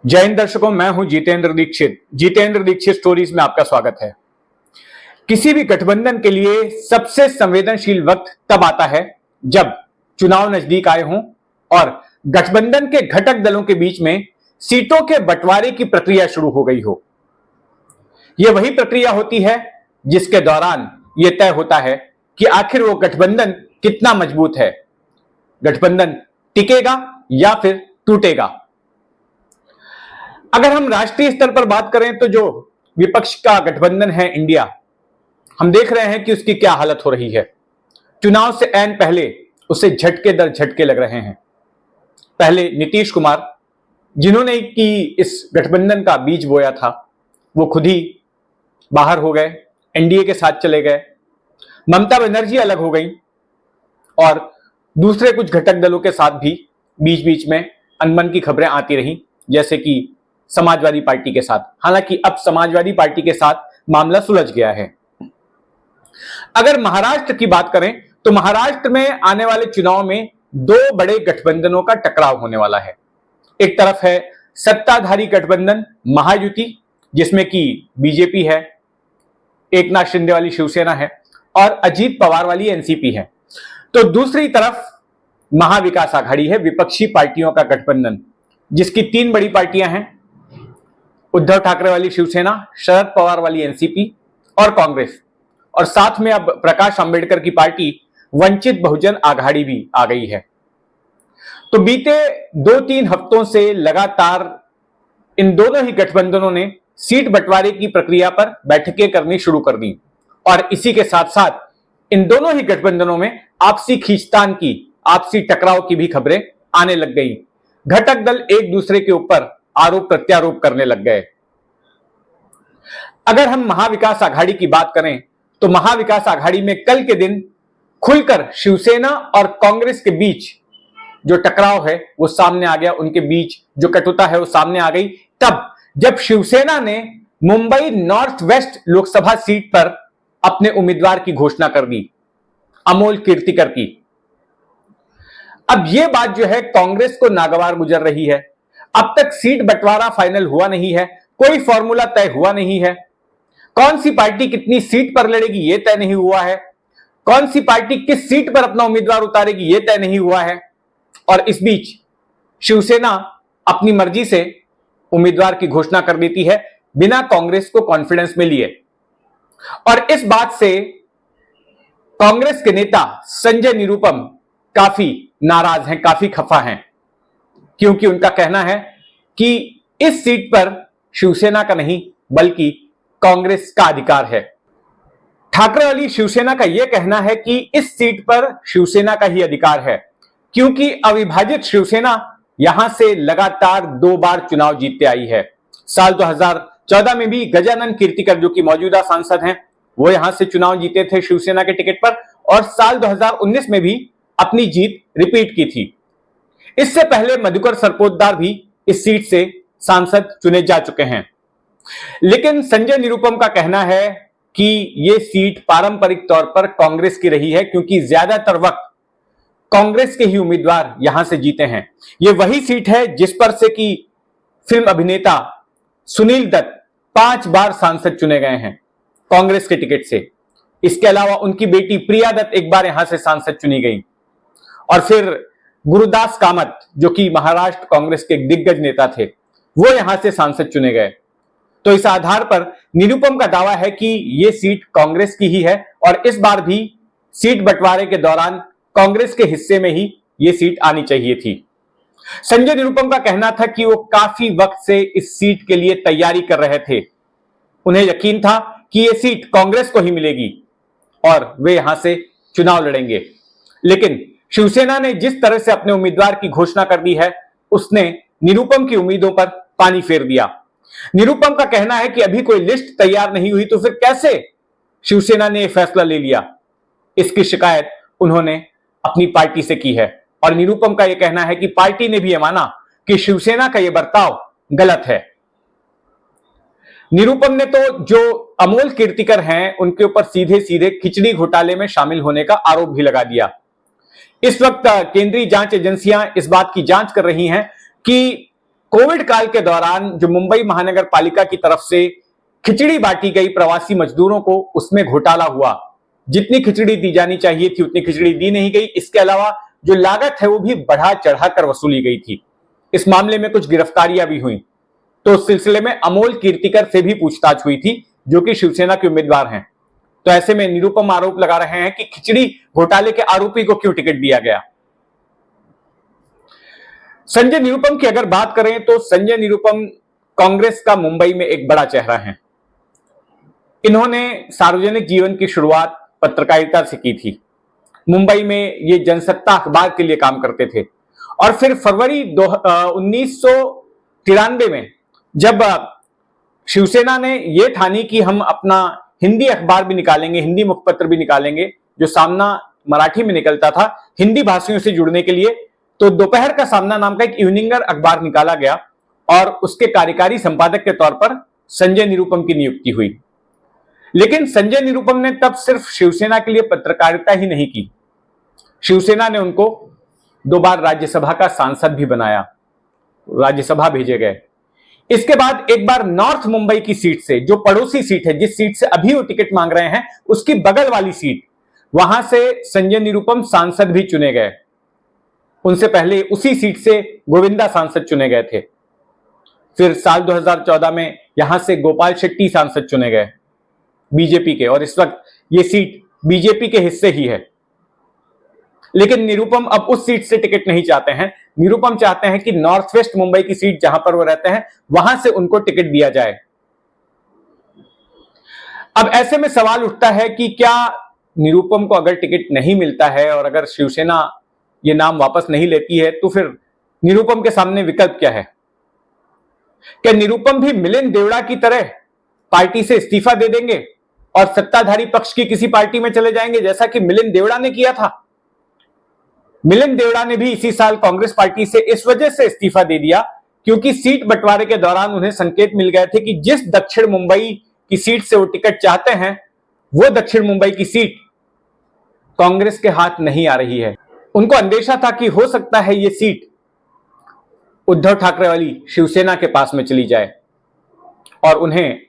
जय हिंद दर्शकों, मैं हूं जितेंद्र दीक्षित। जितेंद्र दीक्षित स्टोरीज में आपका स्वागत है। किसी भी गठबंधन के लिए सबसे संवेदनशील वक्त तब आता है जब चुनाव नजदीक आए हों और गठबंधन के घटक दलों के बीच में सीटों के बंटवारे की प्रक्रिया शुरू हो गई हो। यह वही प्रक्रिया होती है जिसके दौरान यह तय होता है कि आखिर वो गठबंधन कितना मजबूत है, गठबंधन टिकेगा या फिर टूटेगा। अगर हम राष्ट्रीय स्तर पर बात करें तो जो विपक्ष का गठबंधन है इंडिया, हम देख रहे हैं कि उसकी क्या हालत हो रही है। चुनाव से ऐन पहले उसे झटके दर झटके लग रहे हैं। पहले नीतीश कुमार, जिन्होंने कि इस गठबंधन का बीज बोया था, वो खुद ही बाहर हो गए, एनडीए के साथ चले गए। ममता बनर्जी अलग हो गई और दूसरे कुछ घटक दलों के साथ भी बीच बीच में अनबन की खबरें आती रही, जैसे कि समाजवादी पार्टी के साथ। हालांकि अब समाजवादी पार्टी के साथ मामला सुलझ गया है। अगर महाराष्ट्र की बात करें तो महाराष्ट्र में आने वाले चुनाव में दो बड़े गठबंधनों का टकराव होने वाला है। एक तरफ है सत्ताधारी गठबंधन महायुति, जिसमें कि बीजेपी है, एकनाथ शिंदे वाली शिवसेना है और अजीत पवार वाली एनसीपी है। तो दूसरी तरफ महाविकास आघाड़ी है, विपक्षी पार्टियों का गठबंधन, जिसकी तीन बड़ी पार्टियां हैं: उद्धव ठाकरे वाली शिवसेना, शरद पवार वाली एनसीपी और कांग्रेस। और साथ में अब प्रकाश अंबेडकर की पार्टी वंचित बहुजन आघाड़ी भी आ गई है। तो बीते 2-3 हफ्तों से लगातार इन दोनों ही गठबंधनों ने सीट बंटवारे की प्रक्रिया पर बैठकें करनी शुरू कर दी और इसी के साथ साथ इन दोनों ही गठबंधनों में आपसी खींचतान की, आपसी टकराव की भी खबरें आने लग गई। घटक दल एक दूसरे के ऊपर आरोप प्रत्यारोप करने लग गए। अगर हम महाविकास आघाड़ी की बात करें तो महाविकास आघाड़ी में कल के दिन खुलकर शिवसेना और कांग्रेस के बीच जो टकराव है वो सामने आ गया, उनके बीच जो कटुता है वो सामने आ गई तब जब शिवसेना ने Mumbai north west Lok Sabha seat पर अपने उम्मीदवार की घोषणा कर दी, अमोल कीर्तिकर की। अब यह बात जो है कांग्रेस को नागवार गुजर रही है। अब तक सीट बंटवारा फाइनल हुआ नहीं है, कोई फॉर्मूला तय हुआ नहीं है। कौन सी पार्टी कितनी सीट पर लड़ेगी यह तय नहीं हुआ है, कौन सी पार्टी किस सीट पर अपना उम्मीदवार उतारेगी यह तय नहीं हुआ है। और इस बीच शिवसेना अपनी मर्जी से उम्मीदवार की घोषणा कर देती है बिना कांग्रेस को कॉन्फिडेंस में लिए। और इस बात से कांग्रेस के नेता संजय निरुपम काफी नाराज हैं, काफी खफा हैं, क्योंकि उनका कहना है कि इस सीट पर शिवसेना का नहीं बल्कि कांग्रेस का अधिकार है। ठाकरे वाली शिवसेना का यह कहना है कि इस सीट पर शिवसेना का ही अधिकार है, क्योंकि अविभाजित शिवसेना यहां से लगातार 2 बार चुनाव जीतते आई है। साल 2014 में भी गजानन कीर्तिकर, जो कि मौजूदा सांसद हैं, वो यहां से चुनाव जीते थे शिवसेना के टिकट पर, और साल 2019 में भी अपनी जीत रिपीट की थी। इससे पहले मधुकर सरपोतदार भी इस सीट से सांसद चुने जा चुके हैं। लेकिन संजय निरुपम का कहना है कि यह सीट पारंपरिक तौर पर कांग्रेस की रही है, क्योंकि ज्यादातर वक्त कांग्रेस के ही उम्मीदवार यहां से जीते हैं। यह वही सीट है जिस पर से कि फिल्म अभिनेता सुनील दत्त 5 बार सांसद चुने गए हैं कांग्रेस के टिकट से। इसके अलावा उनकी बेटी प्रिया दत्त एक बार यहां से सांसद चुनी गई, और फिर गुरुदास कामत, जो कि महाराष्ट्र कांग्रेस के दिग्गज नेता थे, वो यहां से सांसद चुने गए। तो इस आधार पर निरुपम का दावा है कि यह सीट कांग्रेस की ही है और इस बार भी सीट बंटवारे के दौरान कांग्रेस के हिस्से में ही यह सीट आनी चाहिए थी। संजय निरुपम का कहना था कि वो काफी वक्त से इस सीट के लिए तैयारी कर रहे थे। उन्हें यकीन था कि यह सीट कांग्रेस को ही मिलेगी और वे यहां से चुनाव लड़ेंगे। लेकिन शिवसेना ने जिस तरह से अपने उम्मीदवार की घोषणा कर दी है, उसने निरुपम की उम्मीदों पर पानी फेर दिया। निरुपम का कहना है कि अभी कोई लिस्ट तैयार नहीं हुई, तो फिर कैसे शिवसेना ने यह फैसला ले लिया। इसकी शिकायत उन्होंने अपनी पार्टी से की है और निरुपम का यह कहना है कि पार्टी ने भी यह माना कि शिवसेना का यह बर्ताव गलत है। निरुपम ने तो जो अमोल कीर्तिकर हैं उनके ऊपर सीधे सीधे खिचड़ी घोटाले में शामिल होने का आरोप भी लगा दिया। इस वक्त केंद्रीय जांच एजेंसियां इस बात की जांच कर रही हैं कि कोविड काल के दौरान जो मुंबई महानगर पालिका की तरफ से खिचड़ी बांटी गई प्रवासी मजदूरों को, उसमें घोटाला हुआ। जितनी खिचड़ी दी जानी चाहिए थी उतनी खिचड़ी दी नहीं गई। इसके अलावा जो लागत है वो भी बढ़ा चढ़ाकर वसूली गई थी। इस मामले में कुछ गिरफ्तारियां भी हुई। तो उस सिलसिले में अमोल कीर्तिकर से भी पूछताछ हुई थी, जो कि शिवसेना के उम्मीदवार हैं। तो ऐसे में निरुपम आरोप लगा रहे हैं कि खिचड़ी घोटाले के आरोपी को क्यों टिकट दिया गया। संजय निरुपम की अगर बात करें तो संजय निरुपम कांग्रेस का मुंबई में एक बड़ा चेहरा है। इन्होंने सार्वजनिक जीवन की शुरुआत पत्रकारिता से की थी। मुंबई में ये जनसत्ता अखबार के लिए काम करते थे और फिर फरवरी 1993 में जब शिवसेना ने यह ठानी कि हम अपना हिंदी अखबार भी निकालेंगे, हिंदी मुखपत्र भी निकालेंगे, जो सामना मराठी में निकलता था हिंदी भाषियों से जुड़ने के लिए, तो दोपहर का सामना नाम का एक इवनिंगर अखबार निकाला गया और उसके कार्यकारी संपादक के तौर पर संजय निरुपम की नियुक्ति हुई। लेकिन संजय निरुपम ने तब सिर्फ शिवसेना के लिए पत्रकारिता ही नहीं की, शिवसेना ने उनको 2 बार राज्यसभा का सांसद भी बनाया, राज्यसभा भेजे गए। इसके बाद एक बार नॉर्थ मुंबई की सीट से, जो पड़ोसी सीट है, जिस सीट से अभी वो टिकट मांग रहे हैं, उसकी बगल वाली सीट, वहां से संजय निरुपम सांसद भी चुने गए। उनसे पहले उसी सीट से गोविंदा सांसद चुने गए थे। फिर साल 2014 में यहां से गोपाल शेट्टी सांसद चुने गए बीजेपी के, और इस वक्त ये सीट बीजेपी के हिस्से ही है। लेकिन निरुपम अब उस सीट से टिकट नहीं चाहते हैं। निरुपम चाहते हैं कि नॉर्थ वेस्ट मुंबई की सीट जहां पर वो रहते हैं वहां से उनको टिकट दिया जाए। अब ऐसे में सवाल उठता है कि क्या निरुपम को अगर टिकट नहीं मिलता है और अगर शिवसेना ये नाम वापस नहीं लेती है, तो फिर निरुपम के सामने विकल्प क्या है? क्या निरुपम भी मिलिंद देवड़ा की तरह पार्टी से इस्तीफा दे देंगे और सत्ताधारी पक्ष की किसी पार्टी में चले जाएंगे, जैसा कि मिलिंद देवड़ा ने किया था? मिलिंद देवड़ा ने भी इसी साल कांग्रेस पार्टी से इस वजह से इस्तीफा दे दिया क्योंकि सीट बंटवारे के दौरान उन्हें संकेत मिल गए थे कि जिस दक्षिण मुंबई की सीट से वो टिकट चाहते हैं, वो दक्षिण मुंबई की सीट कांग्रेस के हाथ नहीं आ रही है। उनको अंदेशा था कि हो सकता है ये सीट उद्धव ठाकरे वाली शिवसेना के पास में चली जाए, और उन्हें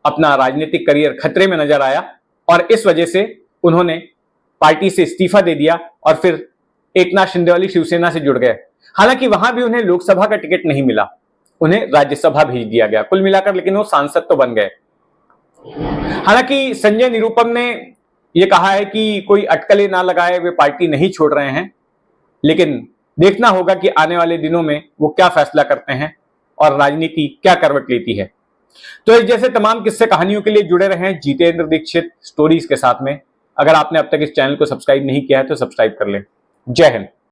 अपना राजनीतिक करियर खतरे में नजर आया और इस वजह से उन्होंने पार्टी से इस्तीफा दे दिया और फिर एकनाथ शिंदे वाली शिवसेना से जुड़ गए। हालांकि वहां भी उन्हें लोकसभा का टिकट नहीं मिला, उन्हें राज्यसभा भेज दिया गया। कुल मिलाकर लेकिन वो सांसद तो बन गए। हालांकि संजय निरुपम ने यह कहा है कि कोई अटकलें ना लगाए, वे पार्टी नहीं छोड़ रहे हैं, लेकिन देखना होगा कि आने वाले दिनों में वो क्या फैसला करते हैं और राजनीति क्या करवट लेती है। तो इस जैसे तमाम किस्से कहानियों के लिए जुड़े रहें जितेंद्र दीक्षित स्टोरीज के साथ में। अगर आपने अब तक इस चैनल को सब्सक्राइब नहीं किया है तो सब्सक्राइब कर लें। जय हिंद।